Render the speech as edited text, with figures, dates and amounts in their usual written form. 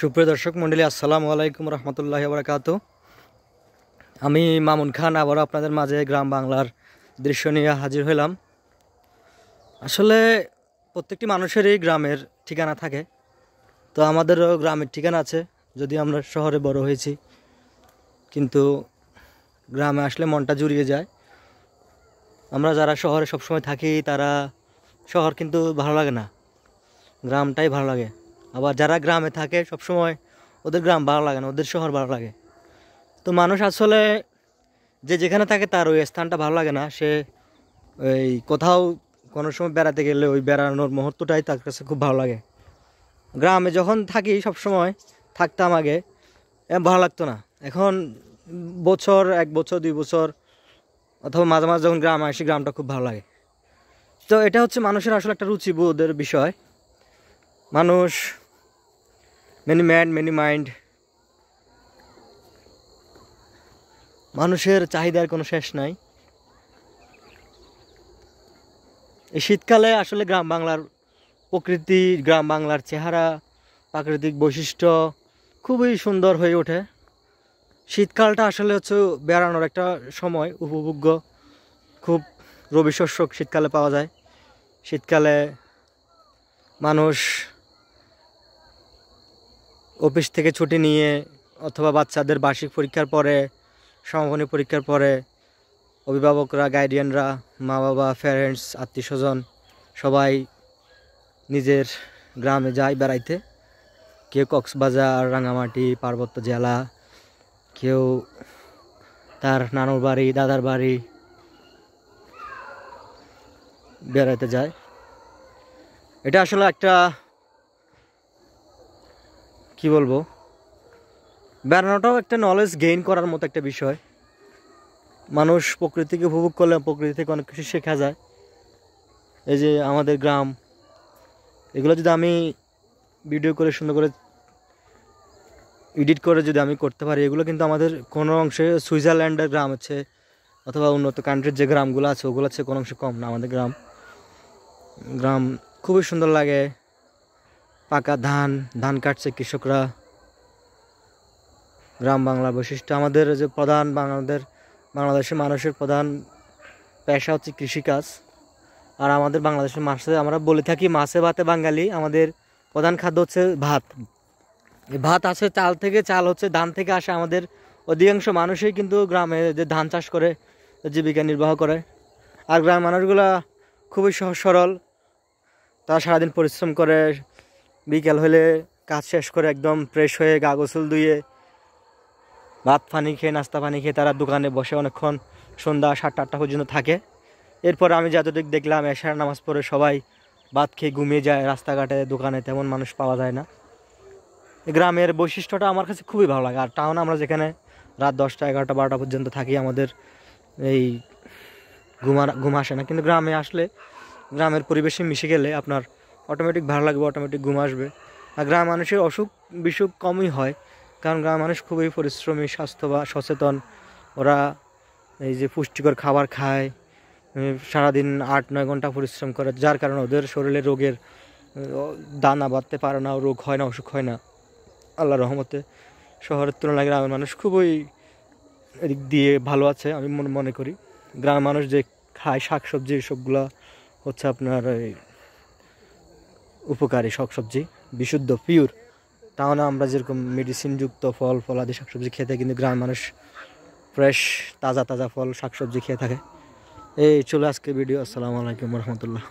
সুপ্রিয় দর্শক মণ্ডলী, আসসালামু আলাইকুম রহমতুল্লাহি ওয়া বারাকাতুহু। আমি মামুন খান আবারও আপনাদের মাঝে গ্রাম বাংলার দৃশ্য নিয়ে হাজির হলাম। আসলে প্রত্যেকটি মানুষেরই গ্রামের ঠিকানা থাকে, তো আমাদেরও গ্রামের ঠিকানা আছে। যদি আমরা শহরে বড় হয়েছি, কিন্তু গ্রামে আসলে মনটা জুড়িয়ে যায়। আমরা যারা শহরে সবসময় থাকি তারা শহর কিন্তু ভালো লাগে না, গ্রামটাই ভালো লাগে। আবার যারা গ্রামে থাকে সবসময় ওদের গ্রাম ভালো লাগে না, ওদের শহর ভালো লাগে। তো মানুষ আসলে যে যেখানে থাকে তার ওই স্থানটা ভালো লাগে না। সে ওই কোথাও কোনো সময় বেড়াতে গেলে ওই বেড়ানোর মুহূর্তটাই তার কাছে খুব ভালো লাগে। গ্রামে যখন থাকি সবসময় থাকতাম আগে, ভালো লাগতো না। এখন বছর 1 বছর 2 বছর অথবা মাঝে মাঝে যখন গ্রামে আসি গ্রামটা খুব ভালো লাগে। তো এটা হচ্ছে মানুষের আসলে একটা রুচিবোধের বিষয়। মানুষ মেনি ম্যান মেনি মাইন্ড, মানুষের চাহিদার কোনো শেষ নাই। এই শীতকালে আসলে গ্রাম বাংলার প্রকৃতি, গ্রাম বাংলার চেহারা, প্রাকৃতিক বৈশিষ্ট্য খুবই সুন্দর হয়ে ওঠে। শীতকালটা আসলে হচ্ছে বেড়ানোর একটা সময়, উপভোগ্য। খুব রবি শস্য শীতকালে পাওয়া যায়। শীতকালে মানুষ অফিস থেকে ছুটি নিয়ে অথবা বাচ্চাদের বার্ষিক পরীক্ষার পরে, সমাপনী পরীক্ষার পরে অভিভাবকরা, গার্ডিয়ানরা, মা বাবা, প্যারেন্টস, আত্মীয় স্বজন সবাই নিজের গ্রামে যায় বেড়াইতে। কেউ কক্সবাজার, রাঙামাটি, পার্বত্য জেলা, কেউ তার নানুর বাড়ি, দাদার বাড়ি বেড়াইতে যায়। এটা আসলে একটা কি বলবো, বেড়ানোটাও একটা নলেজ গেইন করার মতো একটা বিষয়। মানুষ প্রকৃতিকে উপভোগ করলে প্রকৃতি থেকে অনেক কিছু শেখা যায়। এই যে আমাদের গ্রাম, এগুলো যদি আমি ভিডিও করে সুন্দর করে এডিট করে যদি আমি করতে পারি, এগুলো কিন্তু আমাদের কোনো অংশে সুইজারল্যান্ডের গ্রাম আছে অথবা উন্নত কান্ট্রির যে গ্রামগুলো আছে ওগুলো আছে কোনো অংশে কম না। আমাদের গ্রাম খুবই সুন্দর লাগে। পাকা ধান কাটছে কৃষকরা। গ্রাম বাংলার বৈশিষ্ট্য, আমাদের যে বাংলাদেশের মানুষের প্রধান পেশা হচ্ছে কৃষিকাজ। আর আমাদের বাংলাদেশের আমরা বলে থাকি মাছে ভাতে বাঙালি। আমাদের প্রধান খাদ্য হচ্ছে ভাত। এই ভাত আছে চাল থেকে, চাল হচ্ছে ধান থেকে আসে। আমাদের অধিকাংশ মানুষই কিন্তু গ্রামে যে ধান চাষ করে জীবিকা নির্বাহ করে। আর গ্রামের মানুষগুলা খুবই সহজ সরল। তারা সারাদিন পরিশ্রম করে, বিকেল হলে কাজ শেষ করে একদম ফ্রেশ হয়ে গা গোসল ধুয়ে ভাত পানি খেয়ে, নাস্তা পানি খেয়ে তারা দোকানে বসে অনেকক্ষণ সন্ধ্যা 7টা 8টা পর্যন্ত থাকে। এরপর আমি যতটুকু দেখলাম এশার নামাজ পড়ে সবাই ভাত খেয়ে ঘুমিয়ে যায়। রাস্তাঘাটে দোকানে তেমন মানুষ পাওয়া যায় না। গ্রামের বৈশিষ্ট্যটা আমার কাছে খুবই ভালো লাগে। আর টাউন আমরা যেখানে রাত 10টা 11টা 12টা পর্যন্ত থাকি, আমাদের এই ঘুম আসে না। কিন্তু গ্রামে আসলে, গ্রামের পরিবেশে মিশে গেলে আপনার অটোমেটিক ভালো লাগবে, অটোমেটিক ঘুম আসবে। আর গ্রামের মানুষের অসুখ বিসুখ কমই হয়, কারণ গ্রামের মানুষ খুবই পরিশ্রমী, স্বাস্থ্য বা সচেতন। ওরা এই যে পুষ্টিকর খাবার খায়, সারাদিন 8-9 ঘন্টা পরিশ্রম করে, যার কারণে ওদের শরীরে রোগের দানা বাঁধতে পারে না, রোগ হয় না, অসুখ হয় না আল্লাহর রহমতে। শহরের তুলনায় গ্রামের মানুষ খুবই এদিক দিয়ে ভালো আছে আমি মনে করি। গ্রামের মানুষ যে খায় শাকসবজি, সবগুলো হচ্ছে আপনার উপকারী শাকসবজি, বিশুদ্ধ পিওর। তাহলে আমরা যেরকম মেডিসিনযুক্ত ফল ফলাদি শাকসবজি খেতে, কিন্তু গ্রামের মানুষ ফ্রেশ তাজা ফল শাকসবজি খেয়ে থাকে। এই চলে আজকে ভিডিও। আসসালামু আলাইকুম রহমতুল্লাহ।